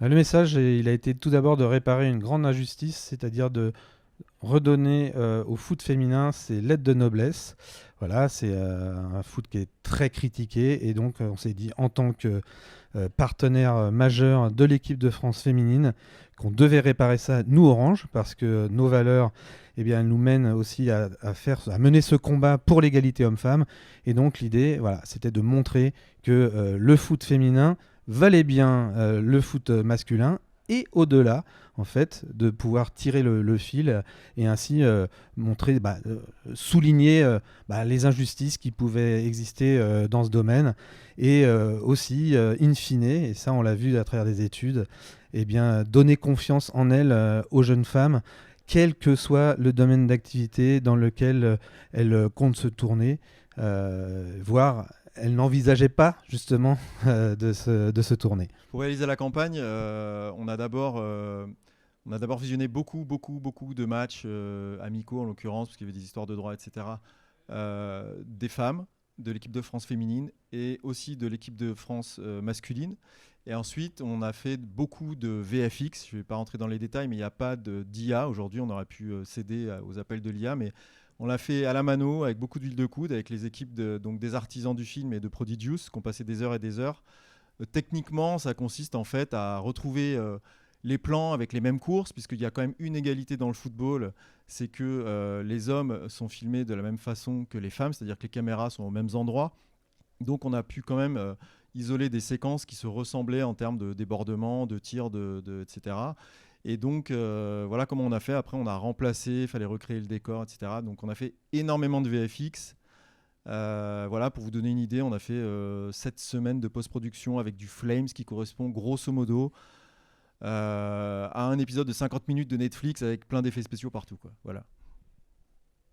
Le message, il a été tout d'abord de réparer une grande injustice, c'est-à-dire de redonner au foot féminin ses lettres de noblesse. Voilà, c'est un foot qui est très critiqué et donc on s'est dit en tant que partenaire majeur de l'équipe de France féminine qu'on devait réparer ça, nous Orange, parce que nos valeurs, eh bien, elles nous mènent aussi à mener ce combat pour l'égalité homme-femme. Et donc l'idée, voilà, c'était de montrer que le foot féminin valait bien le foot masculin et au-delà, en fait, de pouvoir tirer le fil et ainsi montrer, souligner les injustices qui pouvaient exister dans ce domaine et aussi, in fine, et ça on l'a vu à travers des études, eh bien, donner confiance en elles aux jeunes femmes, quel que soit le domaine d'activité dans lequel elles comptent se tourner, voire elles n'envisageaient pas justement de se tourner. Pour réaliser la campagne, on a d'abord visionné beaucoup de matchs amicaux en l'occurrence, parce qu'il y avait des histoires de droit, etc. Des femmes, de l'équipe de France féminine et aussi de l'équipe de France masculine. Et ensuite, on a fait beaucoup de VFX. Je ne vais pas rentrer dans les détails, mais il n'y a pas d'IA. Aujourd'hui, on aurait pu céder aux appels de l'IA, mais on l'a fait à la mano, avec beaucoup d'huile de coude, avec les équipes donc des artisans du film et de Prodigious, qui ont passé des heures et des heures. Techniquement, ça consiste en fait à retrouver les plans avec les mêmes courses, puisqu'il y a quand même une égalité dans le football, c'est que les hommes sont filmés de la même façon que les femmes, c'est-à-dire que les caméras sont aux mêmes endroits. Donc on a pu quand même isoler des séquences qui se ressemblaient en termes de débordement, de tir, etc. Et donc voilà comment on a fait. Après on a remplacé, il fallait recréer le décor, etc. Donc on a fait énormément de VFX. Voilà, pour vous donner une idée, on a fait 7 semaines de post-production avec du Flames qui correspond grosso modo à un épisode de 50 minutes de Netflix avec plein d'effets spéciaux partout, quoi. Voilà.